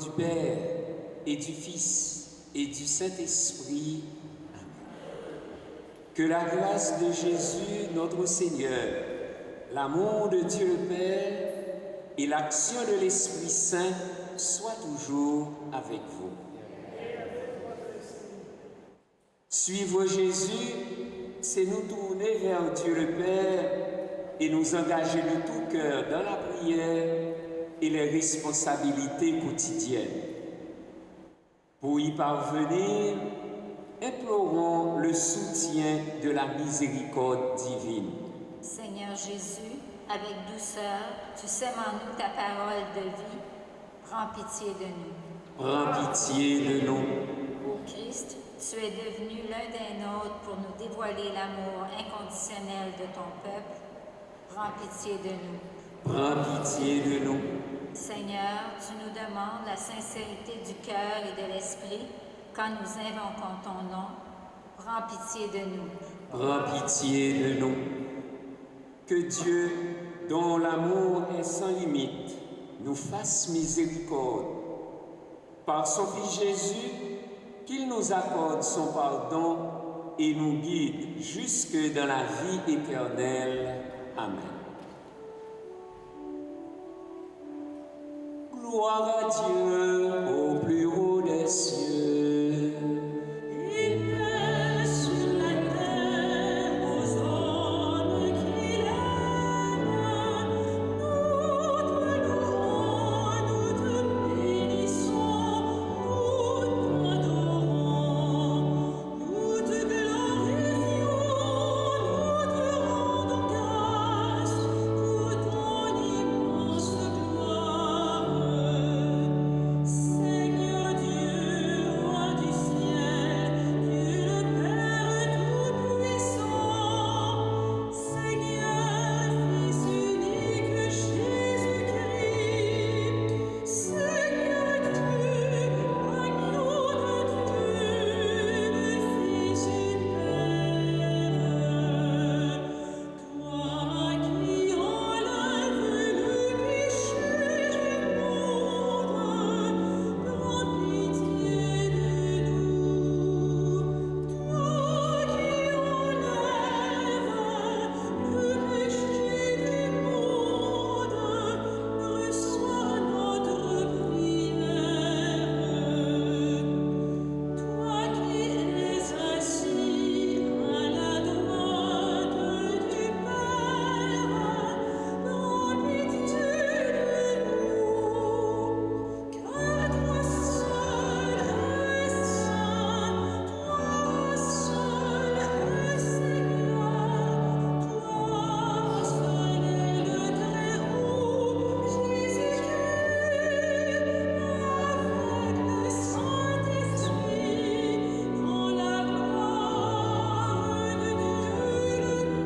du Père, et du Fils, et du Saint-Esprit. Amen. Que la grâce de Jésus, notre Seigneur, l'amour de Dieu le Père et l'action de l'Esprit Saint soient toujours avec vous. Suivre Jésus, c'est nous tourner vers Dieu le Père et nous engager de tout cœur dans la prière et les responsabilités quotidiennes. Pour y parvenir, implorons le soutien de la miséricorde divine. Seigneur Jésus, avec douceur, tu sèmes en nous ta parole de vie. Prends pitié de nous. Prends pitié de nous. Ô Christ, tu es devenu l'un des nôtres pour nous dévoiler l'amour inconditionnel de ton peuple. Prends pitié de nous. Prends pitié de nous. Seigneur, tu nous demandes la sincérité du cœur et de l'esprit quand nous invoquons ton nom. Prends pitié de nous. Prends pitié de nous. Que Dieu, dont l'amour est sans limite, nous fasse miséricorde. Par son Fils Jésus, qu'il nous accorde son pardon et nous guide jusque dans la vie éternelle. Amen. Gloire à Dieu au plus haut des cieux. Et paix sur la terre aux hommes qu'il aime. Nous te louons, nous te bénissons, nous t'adorons, nous te glorifions, nous te rendons grâce pour ton immense gloire. Seigneur Dieu, roi du ciel, Dieu le Père tout-puissant, Seigneur, Fils unique Jésus-Christ, Seigneur Dieu, agneau de Dieu, Fils du Père, toi qui enlèves le péché du monde, prends pitié de nous. Toi qui enlèves le péché du monde, reçois notre prière. Toi qui es assis à la droite du Père, prends pitié de nous. Car toi seul es saint, toi seul es Seigneur, toi seul est le Très-Haut, Jésus-Christ, avec le Saint-Esprit, dans la gloire de Dieu le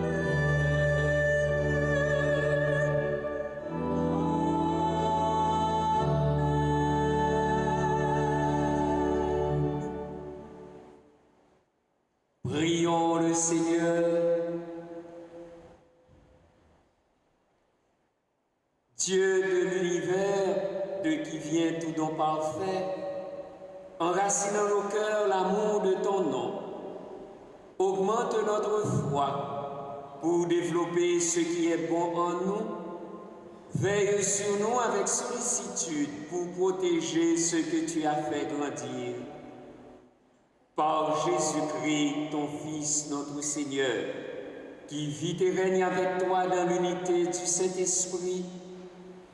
Prions le Seigneur. Dieu de l'univers, de qui vient tout don parfait, enracine dans nos cœurs l'amour de ton nom. Augmente notre foi pour développer ce qui est bon en nous. Veille sur nous avec sollicitude pour protéger ce que tu as fait grandir. Par Jésus-Christ, ton Fils, notre Seigneur, qui vit et règne avec toi dans l'unité du Saint-Esprit,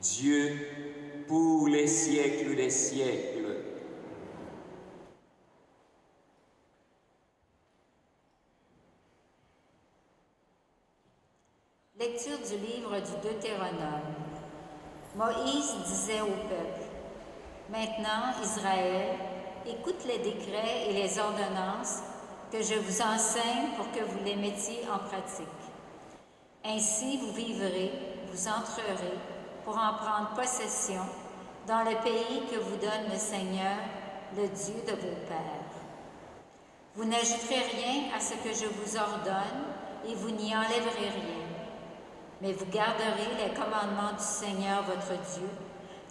Dieu, pour les siècles des siècles. Lecture du livre du Deutéronome. Moïse disait au peuple: Maintenant, Israël, écoute les décrets et les ordonnances que je vous enseigne pour que vous les mettiez en pratique. Ainsi vous vivrez, vous entrerez pour en prendre possession dans le pays que vous donne le Seigneur, le Dieu de vos pères. Vous n'ajouterez rien à ce que je vous ordonne et vous n'y enlèverez rien. Mais vous garderez les commandements du Seigneur votre Dieu,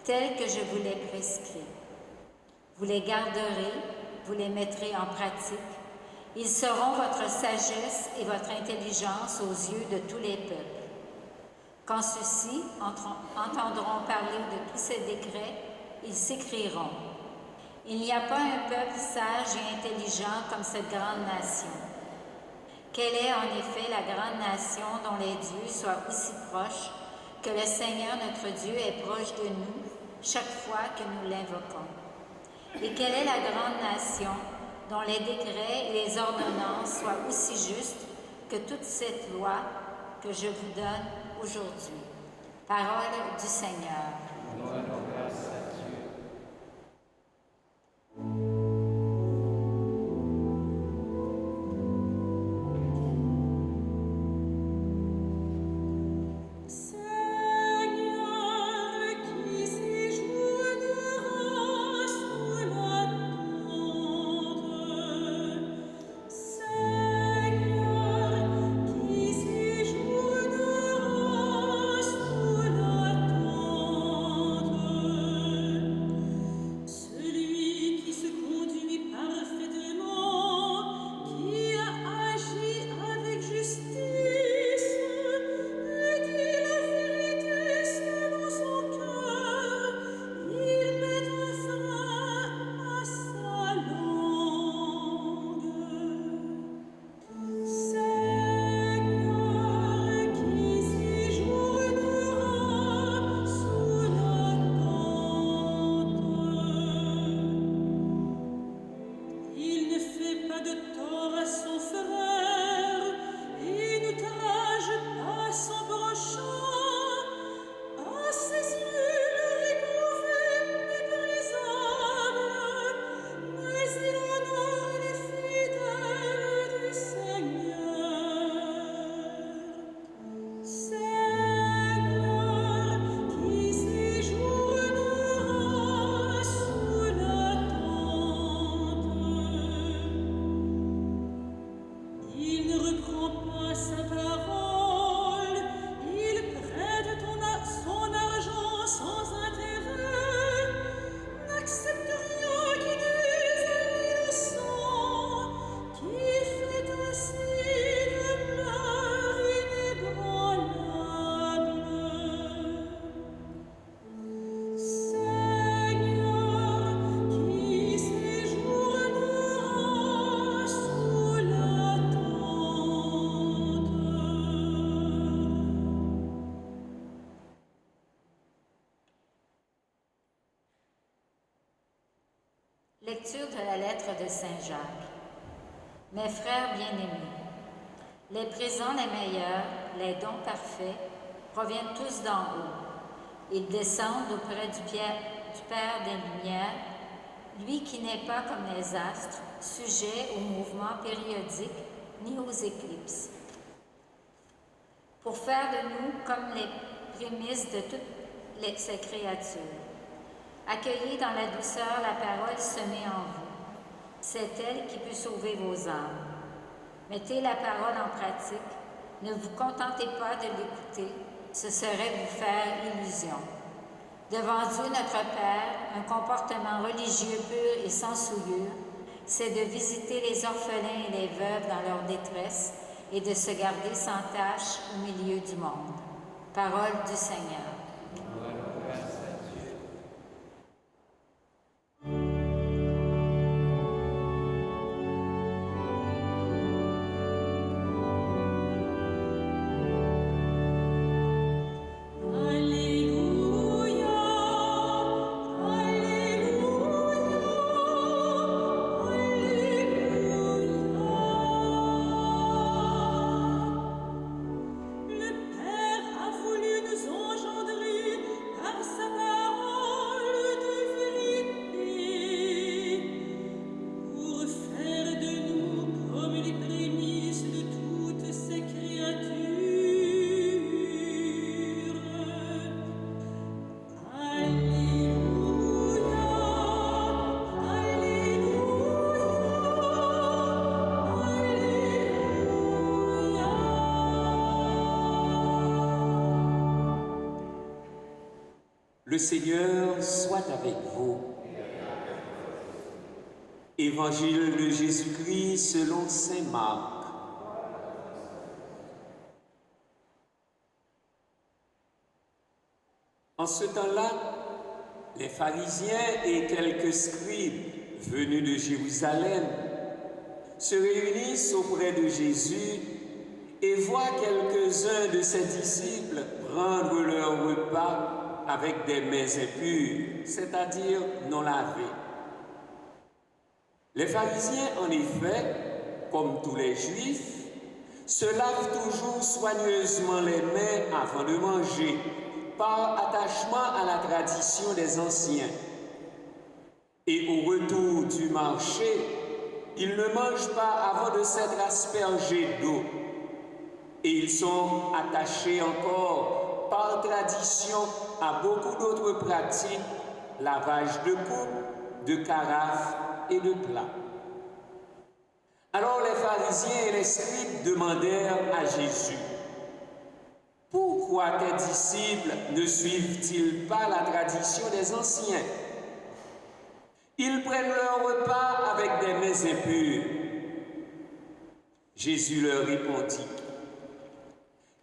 tels que je vous les prescris. Vous les garderez, vous les mettrez en pratique. Ils seront votre sagesse et votre intelligence aux yeux de tous les peuples. Quand ceux-ci entendront parler de tous ces décrets, ils s'écrieront: il n'y a pas un peuple sage et intelligent comme cette grande nation. Quelle est en effet la grande nation dont les dieux soient aussi proches que le Seigneur notre Dieu est proche de nous chaque fois que nous l'invoquons? Et quelle est la grande nation dont les décrets et les ordonnances soient aussi justes que toute cette loi que je vous donne aujourd'hui? Parole du Seigneur. Lecture de la lettre de Saint Jacques. Mes frères bien-aimés, les présents les meilleurs, les dons parfaits, proviennent tous d'en haut. Ils descendent auprès du Père des Lumières, lui qui n'est pas comme les astres, sujet aux mouvements périodiques ni aux éclipses, pour faire de nous comme les prémices de toutes ces créatures. Accueillez dans la douceur la parole semée en vous. C'est elle qui peut sauver vos âmes. Mettez la parole en pratique. Ne vous contentez pas de l'écouter. Ce serait vous faire illusion. Devant Dieu notre Père, un comportement religieux pur et sans souillure, c'est de visiter les orphelins et les veuves dans leur détresse et de se garder sans tache au milieu du monde. Parole du Seigneur. Le Seigneur soit avec vous. Évangile de Jésus-Christ selon saint Marc. En ce temps-là, les pharisiens et quelques scribes venus de Jérusalem se réunissent auprès de Jésus et voient quelques-uns de ses disciples prendre leur repas avec des mains impures, c'est-à-dire non lavées. Les pharisiens, en effet, comme tous les juifs, se lavent toujours soigneusement les mains avant de manger, par attachement à la tradition des anciens. Et au retour du marché, ils ne mangent pas avant de s'être aspergés d'eau. Et ils sont attachés encore par tradition à beaucoup d'autres pratiques, lavage de coupes, de carafes et de plats. Alors les pharisiens et les scribes demandèrent à Jésus: pourquoi tes disciples ne suivent-ils pas la tradition des anciens? Ils prennent leur repas avec des mains impures. Jésus leur répondit: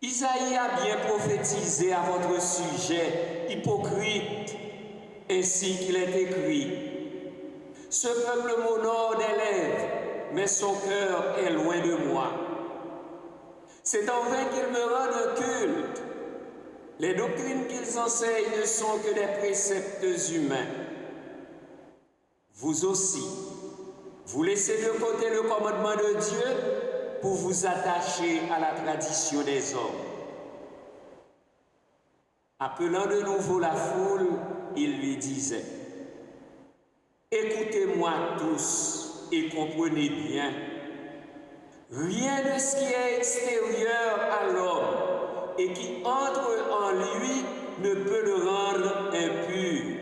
Isaïe a bien prophétisé à votre sujet, hypocrite, ainsi qu'il est écrit: ce peuple m'honore des lèvres, mais son cœur est loin de moi. C'est en vain qu'ils me rendent culte. Les doctrines qu'ils enseignent ne sont que des préceptes humains. Vous aussi, vous laissez de côté le commandement de Dieu pour vous attacher à la tradition des hommes. Appelant de nouveau la foule, il lui disait: écoutez-moi tous et comprenez bien. Rien de ce qui est extérieur à l'homme et qui entre en lui ne peut le rendre impur.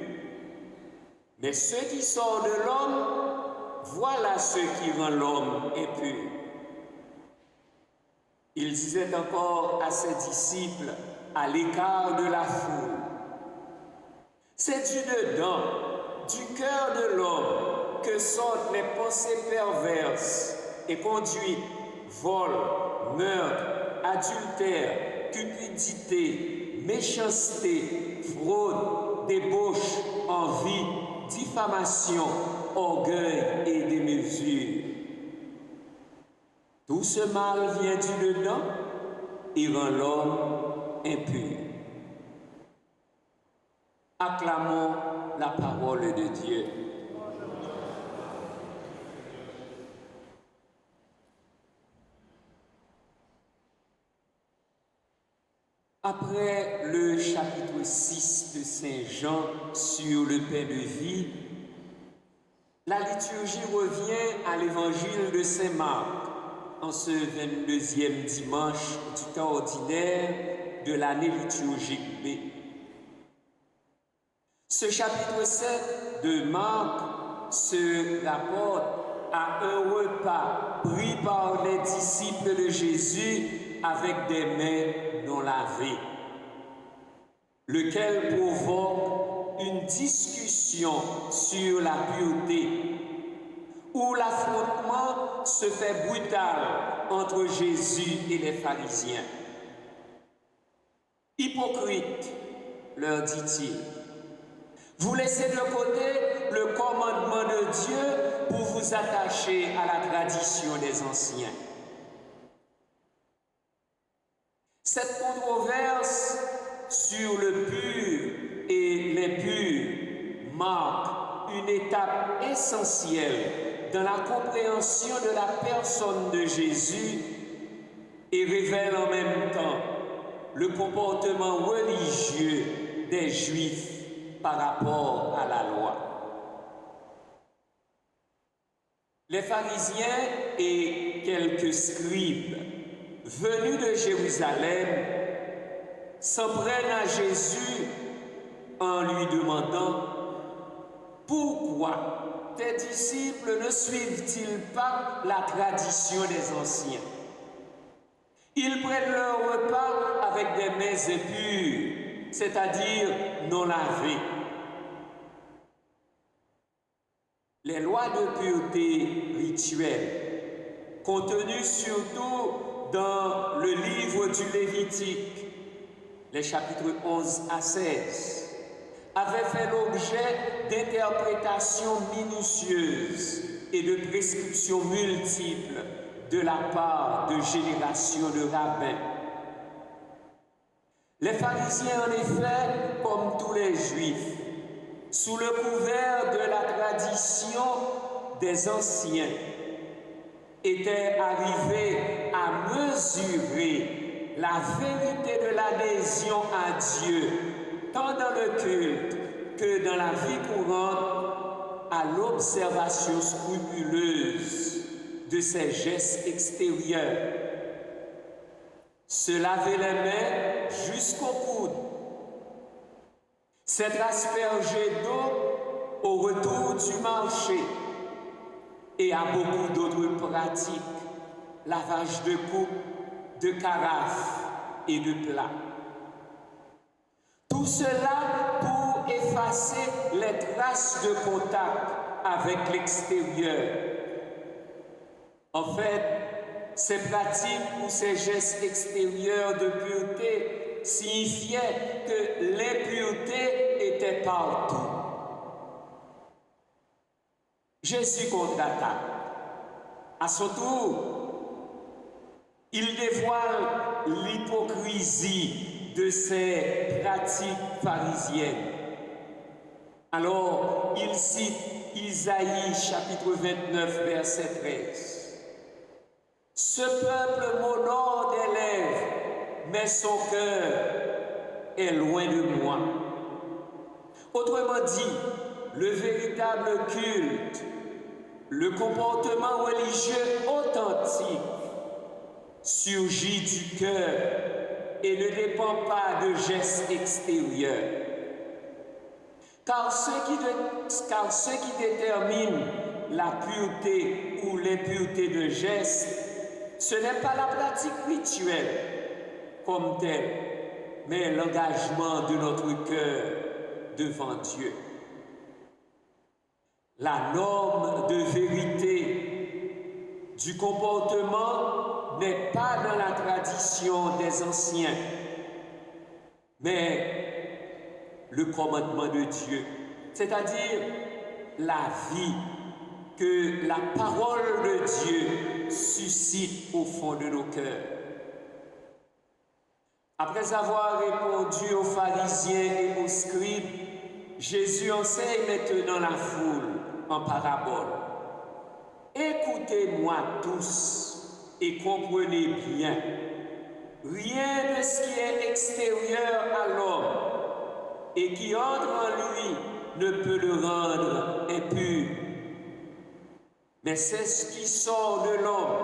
Mais ce qui sort de l'homme, voilà ce qui rend l'homme impur. Il disait encore à ses disciples, à l'écart de la foule: c'est du dedans, du cœur de l'homme, que sortent les pensées perverses et conduites, vol, meurtre, adultère, cupidité, méchanceté, fraude, débauche, envie, diffamation, orgueil et démesure. Tout ce mal vient du dedans et rend l'homme impur. Acclamons la parole de Dieu. Après le chapitre 6 de Saint Jean sur le pain de vie, la liturgie revient à l'évangile de Saint Marc en ce 22e dimanche du temps ordinaire de l'année liturgique B. Ce chapitre 7 de Marc se rapporte à un repas pris par les disciples de Jésus avec des mains non lavées, lequel provoque une discussion sur la pureté, où l'affrontement se fait brutal entre Jésus et les pharisiens. Hypocrite, leur dit-il, vous laissez de côté le commandement de Dieu pour vous attacher à la tradition des anciens. Cette controverse sur le pur et l'impur marque une étape essentielle dans la compréhension de la personne de Jésus et révèle en même temps le comportement religieux des Juifs par rapport à la loi. Les pharisiens et quelques scribes venus de Jérusalem s'en prennent à Jésus en lui demandant: pourquoi tes disciples ne suivent-ils pas la tradition des anciens? Ils prennent leur repas avec des mains impures, c'est-à-dire non lavées. les lois de pureté rituelle, contenues surtout dans le livre du Lévitique, les chapitres 11 à 16, avaient fait l'objet d'interprétations minutieuses et de prescriptions multiples de la part de générations de rabbins. Les pharisiens, en effet, comme tous les juifs, sous le couvert de la tradition des anciens, étaient arrivés à mesurer la vérité de l'adhésion à Dieu, tant dans le culte que dans la vie courante, à l'observation scrupuleuse de ces gestes extérieurs. Se laver les mains jusqu'au coude, s'être aspergé d'eau au retour du marché et à beaucoup d'autres pratiques, lavage de coupe, de carafes et de plats. Tout cela pour effacer les traces de contact avec l'extérieur. En fait, ces pratiques ou ces gestes extérieurs de pureté signifiaient que l'impureté était partout. Jésus contre-attaque. À son tour, il dévoile l'hypocrisie de ces pratiques pharisiennes. Alors, il cite Isaïe chapitre 29, verset 13. Ce peuple m'honore des lèvres, mais son cœur est loin de moi. Autrement dit, le véritable culte, le comportement religieux authentique surgit du cœur et ne dépend pas de gestes extérieurs. Car ce qui détermine la pureté ou l'impureté de gestes, ce n'est pas la pratique rituelle comme telle, mais l'engagement de notre cœur devant Dieu. La norme de vérité du comportement n'est pas dans la tradition des anciens, mais le commandement de Dieu, c'est-à-dire la vie que la parole de Dieu suscite au fond de nos cœurs. Après avoir répondu aux pharisiens et aux scribes, Jésus enseigne maintenant la foule en parabole. Écoutez-moi tous et comprenez bien. Rien de ce qui est extérieur à l'homme et qui entre en lui ne peut le rendre impur. Mais c'est ce qui sort de l'homme.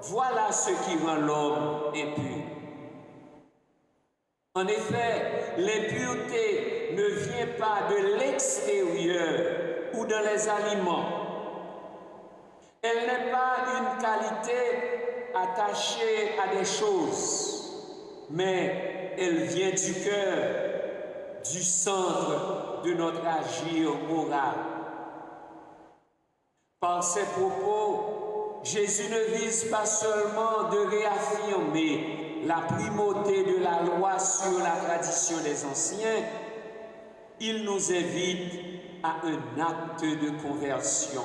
Voilà ce qui rend l'homme impur. En effet, l'impureté ne vient pas de l'extérieur ou dans les aliments. Elle n'est pas une qualité attachée à des choses, mais elle vient du cœur, du centre de notre agir moral. Par ces propos, Jésus ne vise pas seulement de réaffirmer la primauté de la loi sur la tradition des anciens, il nous invite à un acte de conversion.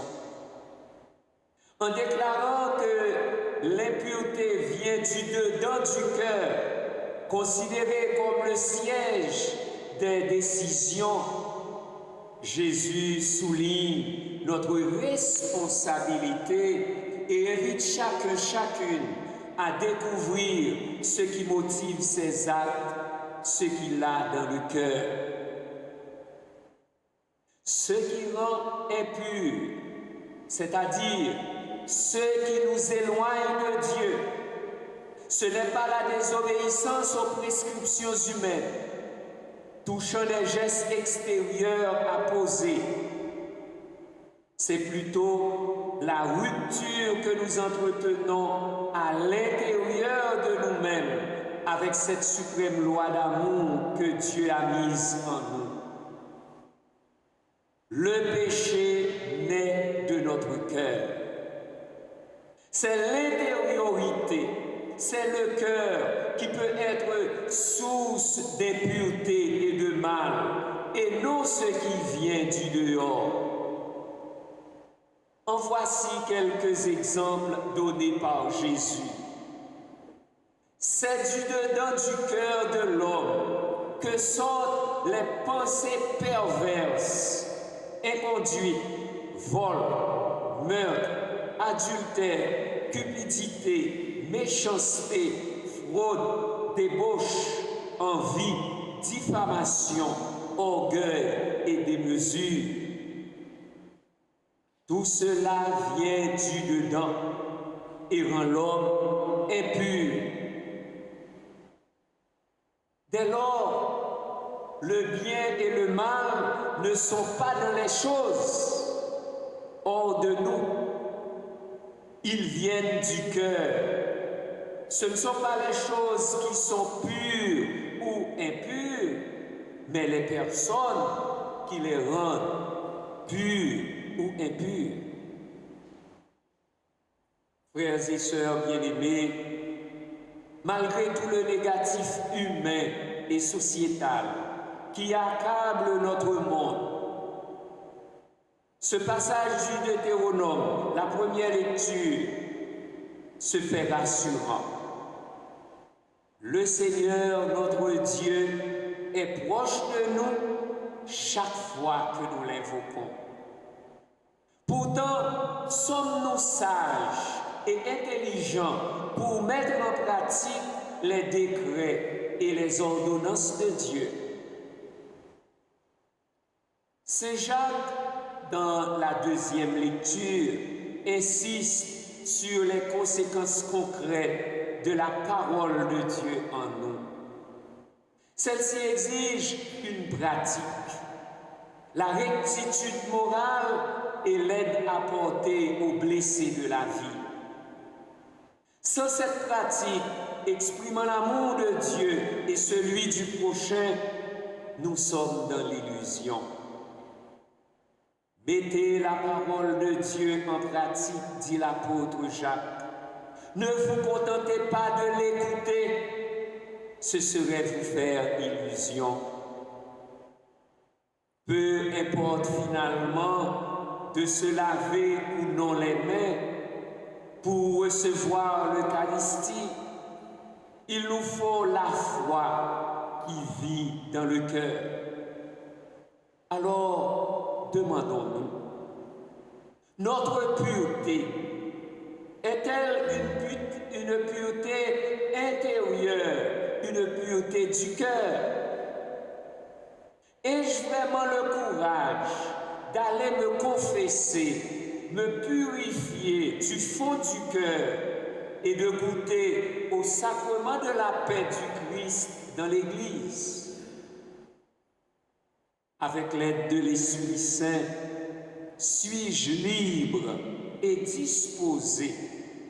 En déclarant que l'impureté vient du dedans du cœur, considéré comme le siège des décisions, Jésus souligne notre responsabilité et invite chacune à découvrir ce qui motive ses actes, ce qu'il a dans le cœur. Ce qui rend impur, c'est-à-dire ce qui nous éloigne de Dieu, ce n'est pas la désobéissance aux prescriptions humaines, touchant des gestes extérieurs à poser. C'est plutôt la rupture que nous entretenons à l'intérieur de nous-mêmes avec cette suprême loi d'amour que Dieu a mise en nous. Le péché n'est C'est l'intériorité, c'est le cœur qui peut être source d'impureté et de mal, et non ce qui vient du dehors. En voici quelques exemples donnés par Jésus. C'est du dedans du cœur de l'homme que sortent les pensées perverses, inconduites, vol, meurtre, adultère, cupidité, méchanceté, fraude, débauche, envie, diffamation, orgueil et démesure. Tout cela vient du dedans et rend l'homme impur. Dès lors, le bien et le mal ne sont pas dans les choses hors de nous. Ils viennent du cœur. Ce ne sont pas les choses qui sont pures ou impures, mais les personnes qui les rendent pures ou impures. Frères et sœurs bien-aimés, malgré tout le négatif humain et sociétal qui accable notre monde, ce passage du Deutéronome, la première lecture, se fait rassurant. Le Seigneur, notre Dieu, est proche de nous chaque fois que nous l'invoquons. Pourtant, sommes-nous sages et intelligents pour mettre en pratique les décrets et les ordonnances de Dieu? Saint Jacques, dans la deuxième lecture, insiste sur les conséquences concrètes de la parole de Dieu en nous. Celle-ci exige une pratique, la rectitude morale et l'aide apportée aux blessés de la vie. Sans cette pratique exprimant l'amour de Dieu et celui du prochain, nous sommes dans l'illusion. Mettez la parole de Dieu en pratique, dit l'apôtre Jacques. Ne vous contentez pas de l'écouter, ce serait vous faire illusion. Peu importe finalement de se laver ou non les mains pour recevoir l'Eucharistie, il nous faut la foi qui vit dans le cœur. Alors, demandons-nous, notre pureté est-elle une pureté intérieure, une pureté du cœur? Ai-je vraiment le courage d'aller me confesser, me purifier du fond du cœur et de goûter au sacrement de la paix du Christ dans l'Église? Avec l'aide de l'Esprit Saint, suis-je libre et disposé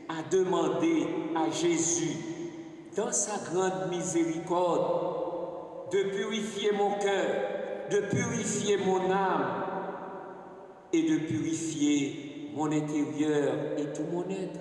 à demander à Jésus, dans sa grande miséricorde, de purifier mon cœur, de purifier mon âme et de purifier mon intérieur et tout mon être?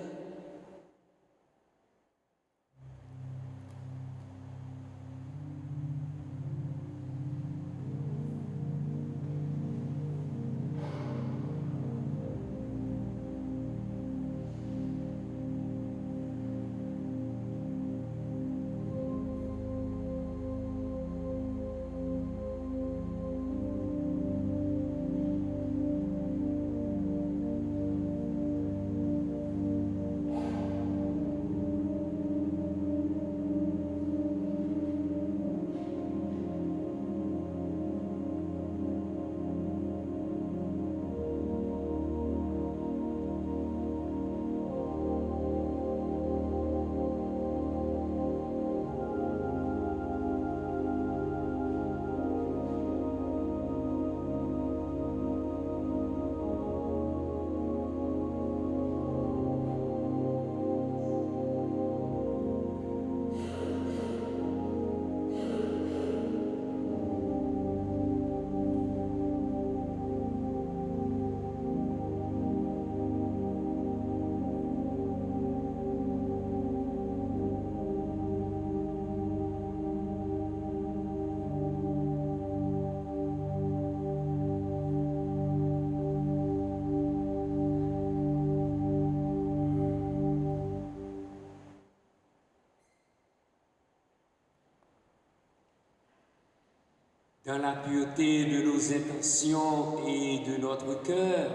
dans la pureté de nos intentions et de notre cœur,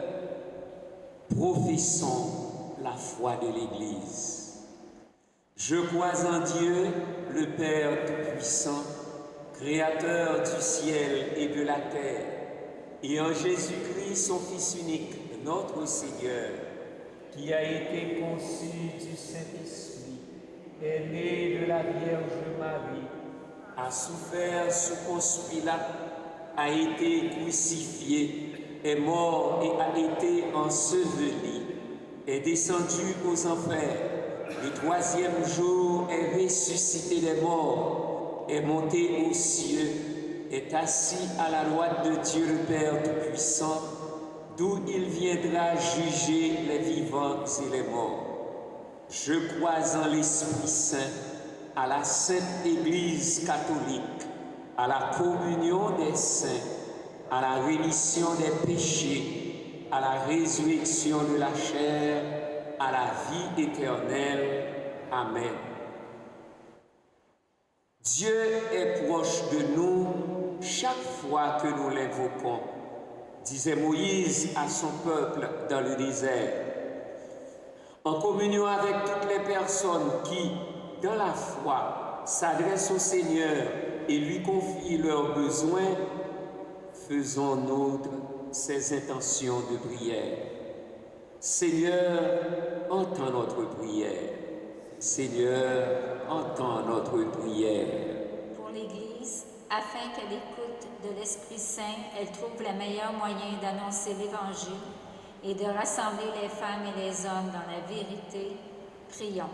professons la foi de l'Église. Je crois en Dieu, le Père Tout-Puissant, Créateur du ciel et de la terre, et en Jésus-Christ, son Fils unique, notre Seigneur, qui a été conçu du Saint-Esprit, est né de la Vierge Marie, a souffert sous Ponce Pilate, a été crucifié, est mort et a été enseveli, est descendu aux enfers, le troisième jour est ressuscité des morts, est monté aux cieux, est assis à la droite de Dieu le Père Tout-Puissant, d'où il viendra juger les vivants et les morts. Je crois en l'Esprit Saint, à la Sainte Église catholique, à la communion des saints, à la rémission des péchés, à la résurrection de la chair, à la vie éternelle. Amen. Dieu est proche de nous chaque fois que nous l'invoquons, disait Moïse à son peuple dans le désert. En communion avec toutes les personnes qui, dans la foi, s'adressent au Seigneur et lui confient leurs besoins, faisons nôtres ses intentions de prière. Seigneur, entends notre prière. Seigneur, entends notre prière. Pour l'Église, afin qu'elle écoute de l'Esprit Saint, elle trouve le meilleur moyen d'annoncer l'Évangile et de rassembler les femmes et les hommes dans la vérité, prions.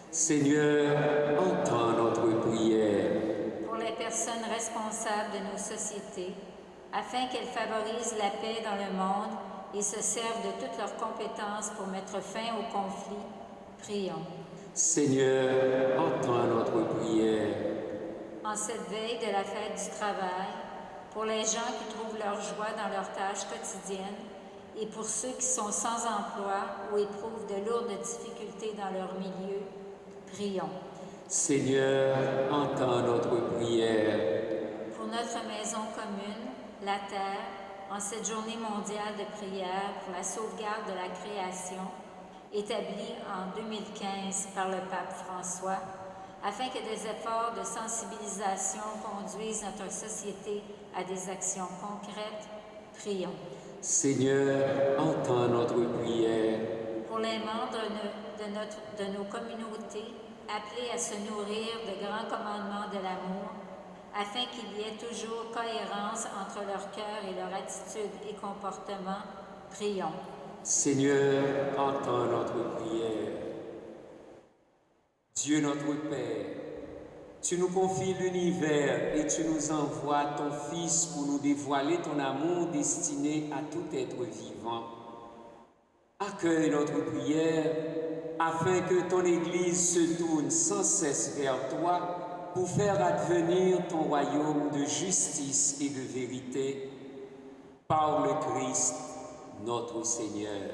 Seigneur, entends notre prière. Pour les personnes responsables de nos sociétés, afin qu'elles favorisent la paix dans le monde et se servent de toutes leurs compétences pour mettre fin aux conflits, prions. Seigneur, entends notre prière. En cette veille de la fête du travail, pour les gens qui trouvent leur joie dans leurs tâches quotidiennes et pour ceux qui sont sans emploi ou éprouvent de lourdes difficultés dans leur milieu, prions. Seigneur, entends notre prière. Pour notre maison commune, la Terre, en cette journée mondiale de prière pour la sauvegarde de la création, établie en 2015 par le pape François, afin que des efforts de sensibilisation conduisent notre société à des actions concrètes, prions. Seigneur, entends notre prière. Pour les membres de nos communautés, appelés à se nourrir de grands commandements de l'amour, afin qu'il y ait toujours cohérence entre leur cœur et leur attitude et comportement, prions. Seigneur, entends notre prière. Dieu notre Père, tu nous confies l'univers et tu nous envoies ton Fils pour nous dévoiler ton amour destiné à tout être vivant. Accueille notre prière afin que ton Église se tourne sans cesse vers toi pour faire advenir ton royaume de justice et de vérité par le Christ, notre Seigneur.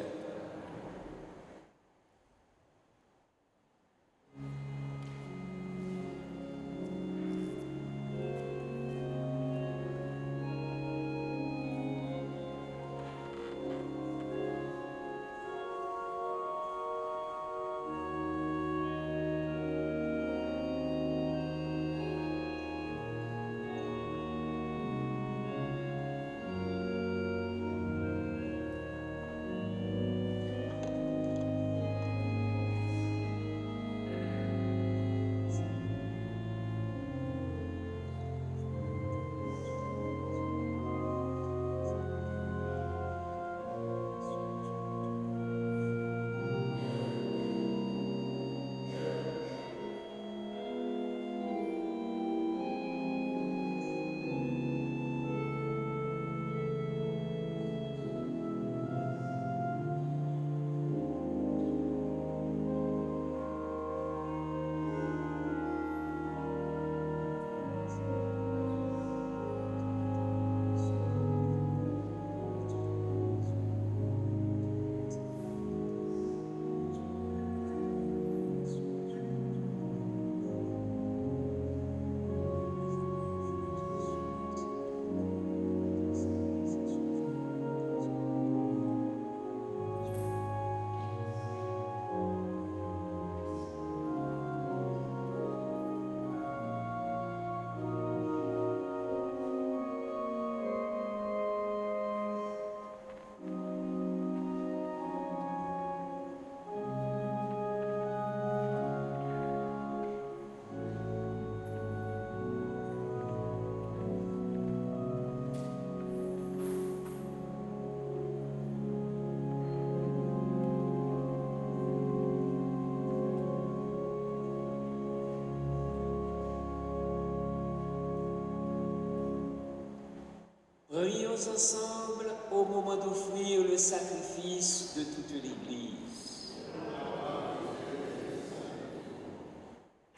Prions ensemble au moment d'offrir le sacrifice de toute l'Église.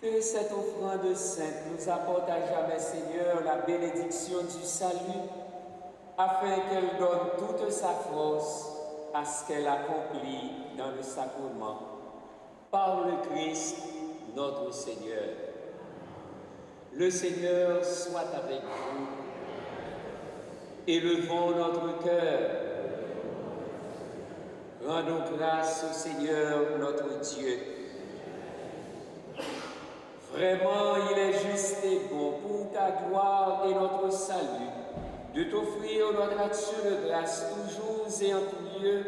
Que cette offrande sainte nous apporte à jamais, Seigneur, la bénédiction du salut, afin qu'elle donne toute sa force à ce qu'elle accomplit dans le sacrement. Par le Christ, notre Seigneur. Le Seigneur soit avec vous. Élevons notre cœur. Rendons grâce au Seigneur notre Dieu. Vraiment, il est juste et bon pour ta gloire et notre salut de t'offrir notre action de grâce toujours et en tout lieu,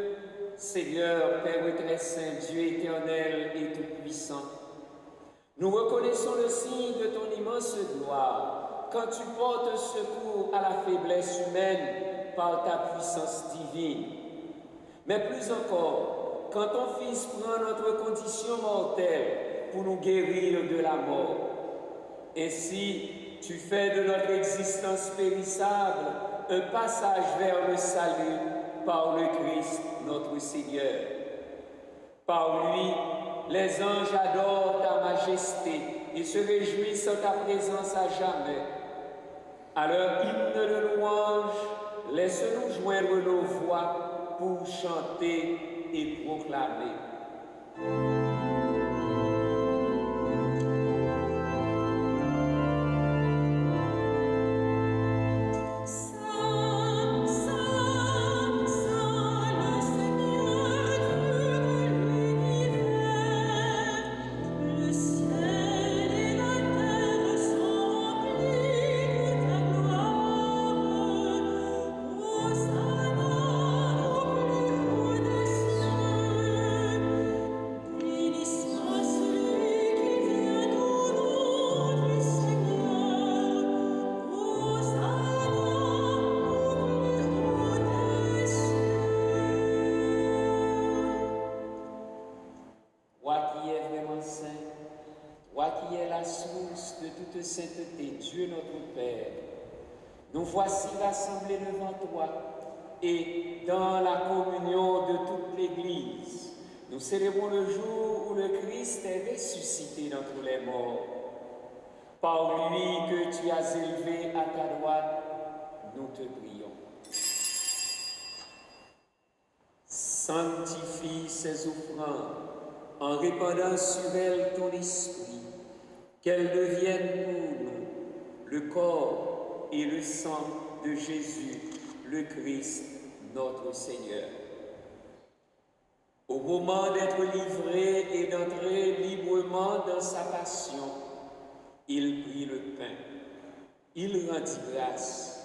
Seigneur, Père très saint, Dieu éternel et tout-puissant. Nous reconnaissons le signe de ton immense gloire quand tu portes secours à la faiblesse humaine par ta puissance divine. Mais plus encore, quand ton Fils prend notre condition mortelle pour nous guérir de la mort. Ainsi, tu fais de notre existence périssable un passage vers le salut par le Christ, notre Seigneur. Par lui, les anges adorent ta majesté et se réjouissent en ta présence à jamais. À leur hymne de louange, laisse-nous joindre nos voix pour chanter et proclamer. Sainteté, Dieu notre Père, nous voici rassemblés devant toi et dans la communion de toute l'Église, nous célébrons le jour où le Christ est ressuscité d'entre les morts. Par lui que tu as élevé à ta droite, nous te prions. Sanctifie ces offrandes en répandant sur elles ton esprit, qu'elles deviennent pour nous le corps et le sang de Jésus, le Christ, notre Seigneur. Au moment d'être livré et d'entrer librement dans sa passion, il prit le pain, il rendit grâce,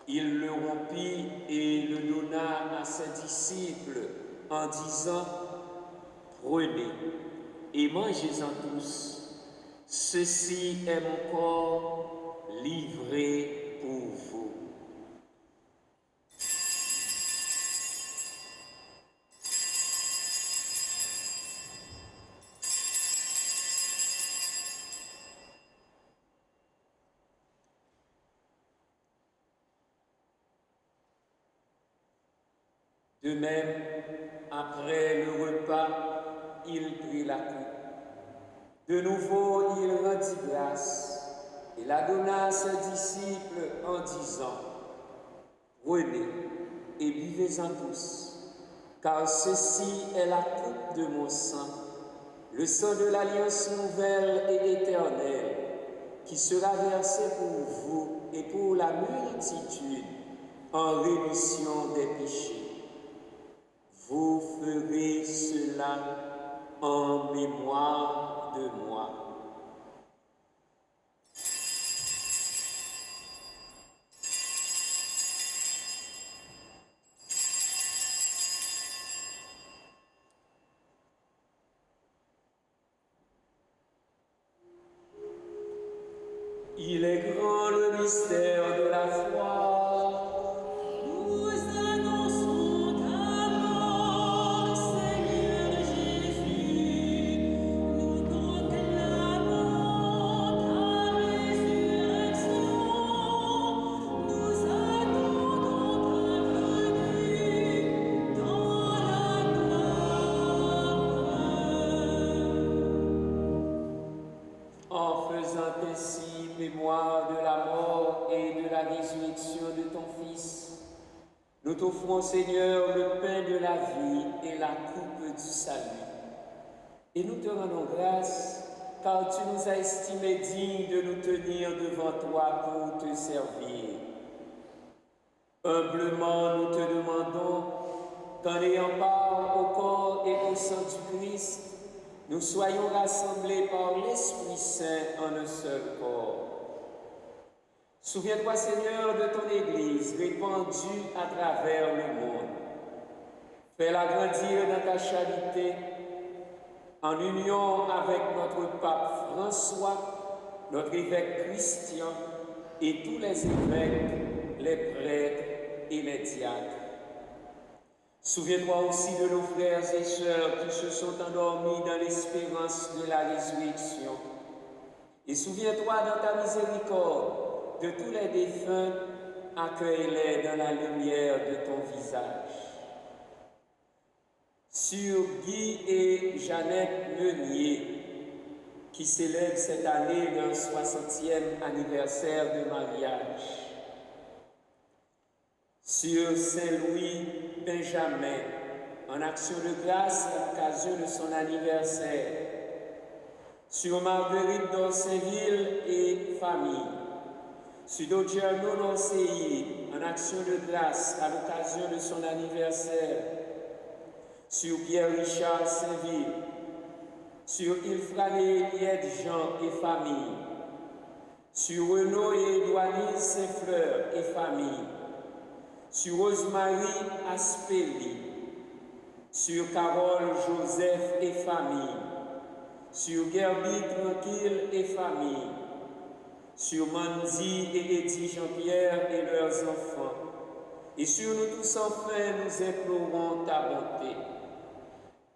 il le rompit et le donna à ses disciples en disant « Prenez et mangez-en tous. Ceci est mon corps livré pour vous. » De même, après le repas, il prit la coupe. De nouveau, il rendit grâce et la donna à ses disciples en disant « Prenez et buvez-en tous, car ceci est la coupe de mon sang, le sang de l'alliance nouvelle et éternelle, qui sera versé pour vous et pour la multitude en rémission des péchés. Vous ferez cela en mémoire de moi. » Il est grand le mystère de la foi. Nous annonçons ta mort, Seigneur Jésus. Nous proclamons ta résurrection. Nous attendons ainsi mémoire de la mort et de la résurrection de ton Fils, nous t'offrons, Seigneur, le pain de la vie et la coupe du salut. Et nous te rendons grâce, car tu nous as estimés dignes de nous tenir devant toi pour te servir. Humblement, nous te demandons qu'en ayant part au corps et au sang du Christ, nous soyons rassemblés par l'Esprit Saint en un seul corps. Souviens-toi, Seigneur, de ton Église répandue à travers le monde. Fais-la grandir dans ta charité, en union avec notre pape François, notre évêque Christian et tous les évêques, les prêtres et les diacres. Souviens-toi aussi de nos frères et sœurs qui se sont endormis dans l'espérance de la résurrection. Et souviens-toi dans ta miséricorde de tous les défunts, accueille-les dans la lumière de ton visage. Sur Guy et Jeannette Meunier, qui célèbrent cette année leur 60e anniversaire de mariage. Sur Saint-Louis Benjamin, en action de grâce à l'occasion de son anniversaire. Sur Marguerite d'Orsainville et famille. Sur Dodgerno d'Orseilly, en action de grâce à l'occasion de son anniversaire. Sur Pierre-Richard Saint-Ville. Sur Ilfrané Eliette Jean et famille. Sur Renaud et Édouardise Saint-Fleur et famille. Sur Rosemary Aspeli, sur Carole Joseph et famille, sur Gerby Tranquille et famille, sur Mandy et Eddie Jean-Pierre et leurs enfants, et sur nous tous enfin nous implorons ta bonté.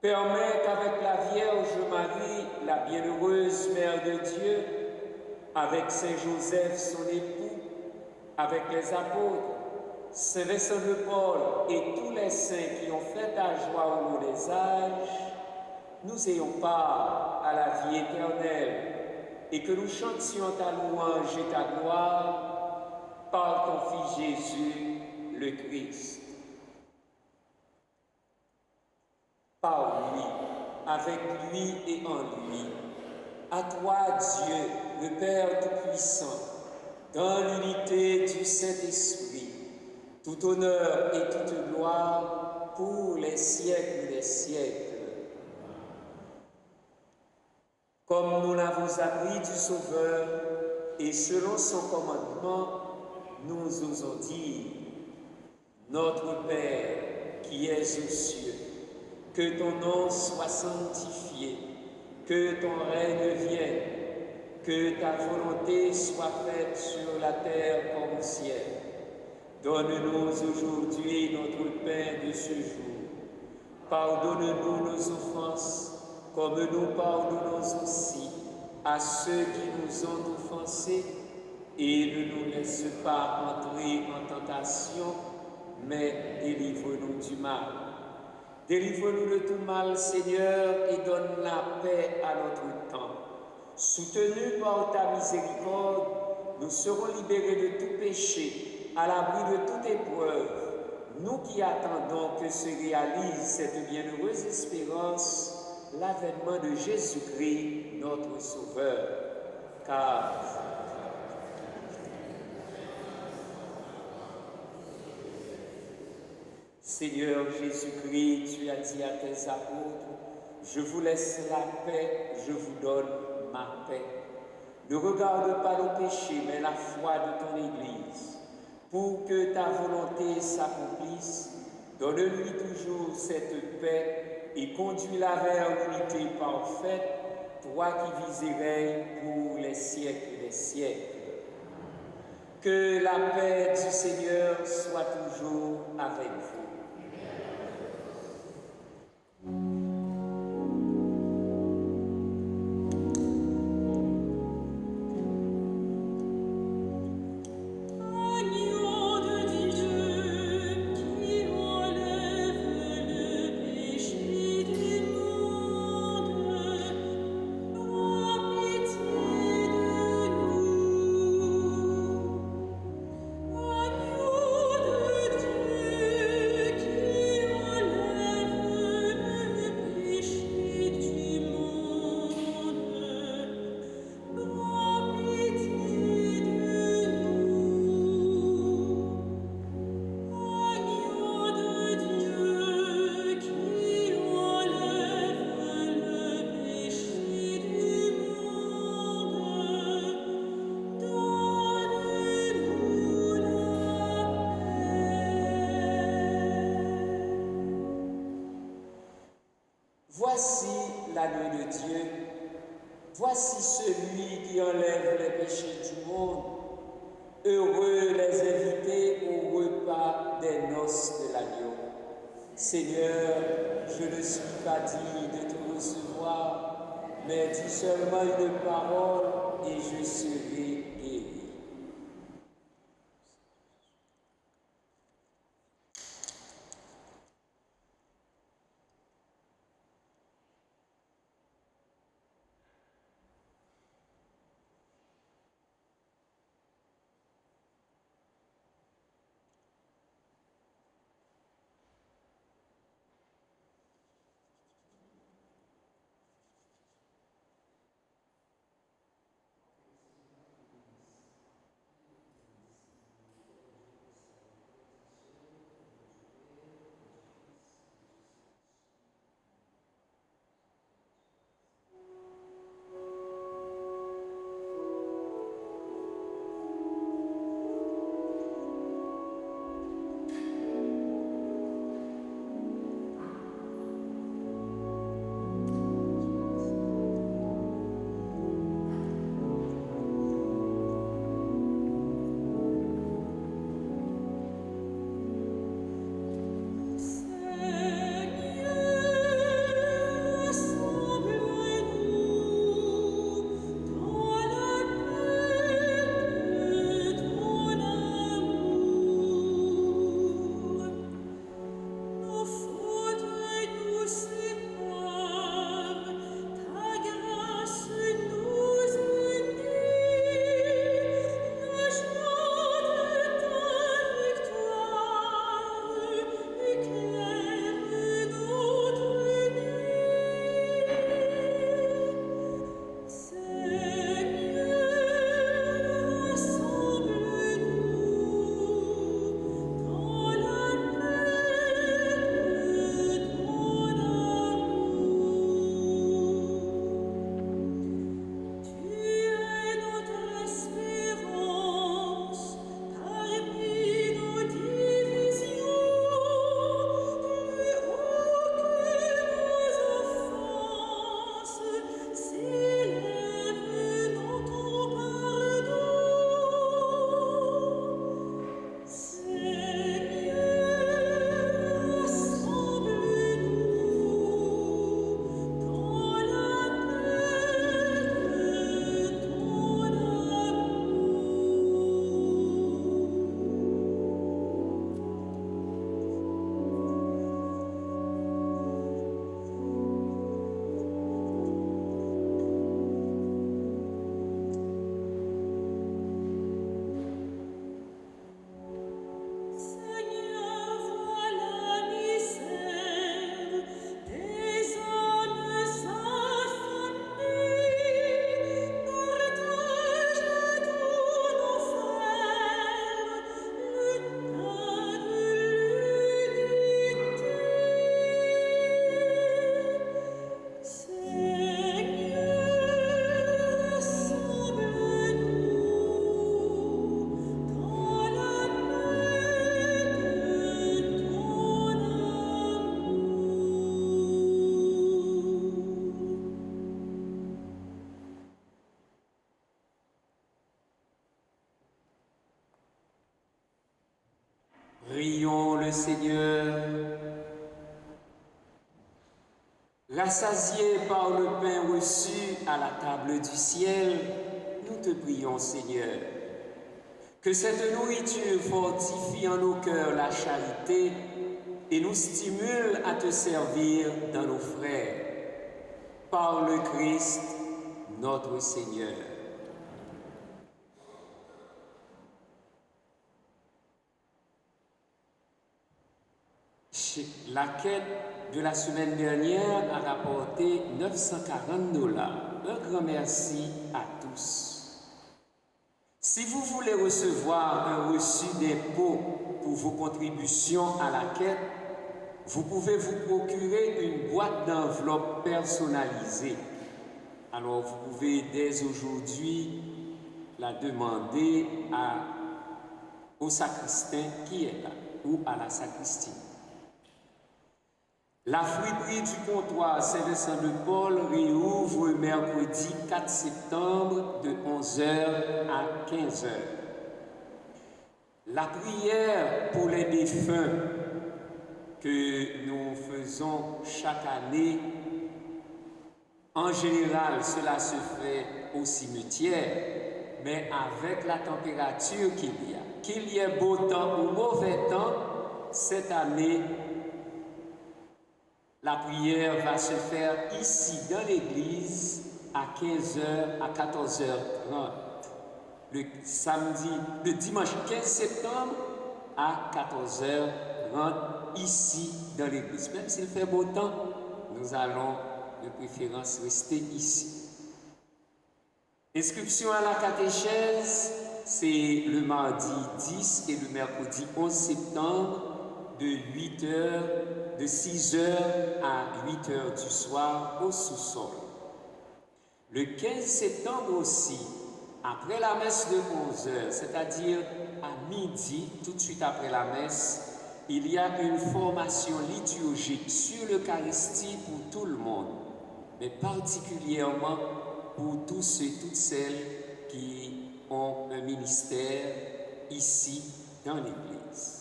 Permets qu'avec la Vierge Marie, la bienheureuse Mère de Dieu, avec Saint Joseph son époux, avec les apôtres, Saint Vincent de Paul et tous les saints qui ont fait ta joie au long des âges, nous ayons part à la vie éternelle et que nous chantions ta louange et ta gloire par ton Fils Jésus, le Christ. Par lui, avec lui et en lui, à toi Dieu, le Père Tout-Puissant, dans l'unité du Saint-Esprit, tout honneur et toute gloire pour les siècles des siècles. Comme nous l'avons appris du Sauveur et selon son commandement, nous osons dire: Notre Père qui es aux cieux, que ton nom soit sanctifié, que ton règne vienne, que ta volonté soit faite sur la terre comme au ciel. Donne-nous aujourd'hui notre pain de ce jour. Pardonne-nous nos offenses, comme nous pardonnons aussi à ceux qui nous ont offensés, et ne nous laisse pas entrer en tentation, mais délivre-nous du mal. Délivre-nous de tout mal, Seigneur, et donne la paix à notre temps. Soutenus par ta miséricorde, nous serons libérés de tout péché, à l'abri de toute épreuve, nous qui attendons que se réalise cette bienheureuse espérance, l'avènement de Jésus-Christ, notre Sauveur. Car Seigneur Jésus-Christ, tu as dit à tes apôtres: je vous laisse la paix, je vous donne ma paix. Ne regarde pas nos péchés, mais la foi de ton Église. Pour que ta volonté s'accomplisse, donne-lui toujours cette paix et conduis-la vers l'unité parfaite, toi qui vis et règnes pour les siècles des siècles. Que la paix du Seigneur soit toujours avec vous. Pitié de Voici l'agneau de Dieu, voici celui qui enlève les péchés du monde. Heureux les invités au repas des noces de l'agneau. Seigneur, je ne suis pas digne de te recevoir, mais dis seulement une parole et je serai guéri. Prions le Seigneur. Rassasiés par le pain reçu à la table du ciel, nous te prions, Seigneur, que cette nourriture fortifie en nos cœurs la charité et nous stimule à te servir dans nos frères. Par le Christ, notre Seigneur. La quête de la semaine dernière a rapporté 940 $. Un grand merci à tous. Si vous voulez recevoir un reçu d'impôt pour vos contributions à la quête, vous pouvez vous procurer une boîte d'enveloppe personnalisée. Alors vous pouvez dès aujourd'hui la demander au sacristain qui est là ou à la sacristie. La fruiterie du comptoir Saint-Vincent-de-Paul réouvre mercredi 4 septembre de 11h à 15h. La prière pour les défunts que nous faisons chaque année, en général, cela se fait au cimetière, mais avec la température qu'il y ait beau temps ou mauvais temps, cette année, la prière va se faire ici dans l'église à 15h à 14h30. Le dimanche 15 septembre à 14h30 ici dans l'église. Même s'il fait beau temps, nous allons de préférence rester ici. Inscription à la catéchèse, c'est le mardi 10 et le mercredi 11 septembre de 6h à 8h du soir au sous-sol. Le 15 septembre aussi, après la messe de 11h, c'est-à-dire à midi, tout de suite après la messe, il y a une formation liturgique sur l'Eucharistie pour tout le monde, mais particulièrement pour tous ceux et toutes celles qui ont un ministère ici dans l'Église.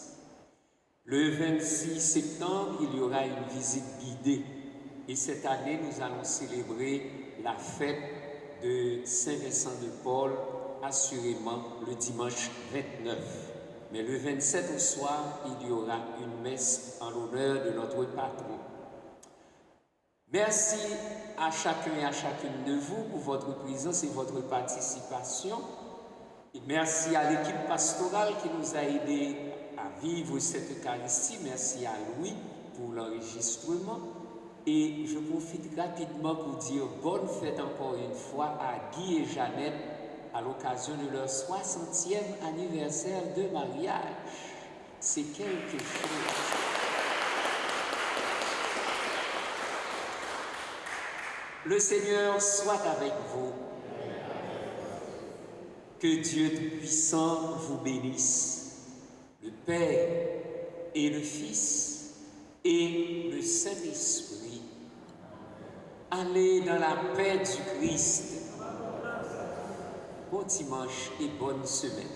Le 26 septembre, il y aura une visite guidée et cette année, nous allons célébrer la fête de Saint-Vincent-de-Paul, assurément le dimanche 29. Mais le 27 au soir, il y aura une messe en l'honneur de notre patron. Merci à chacun et à chacune de vous pour votre présence et votre participation. Et merci à l'équipe pastorale qui nous a aidés à vivre cette Eucharistie. Merci à Louis pour l'enregistrement. Et je profite rapidement pour dire bonne fête encore une fois à Guy et Jeannette à l'occasion de leur 60e anniversaire de mariage. C'est quelque chose. Le Seigneur soit avec vous. Que Dieu Tout-Puissant vous bénisse, le Père et le Fils et le Saint-Esprit. Allez dans la paix du Christ. Bon dimanche et bonne semaine.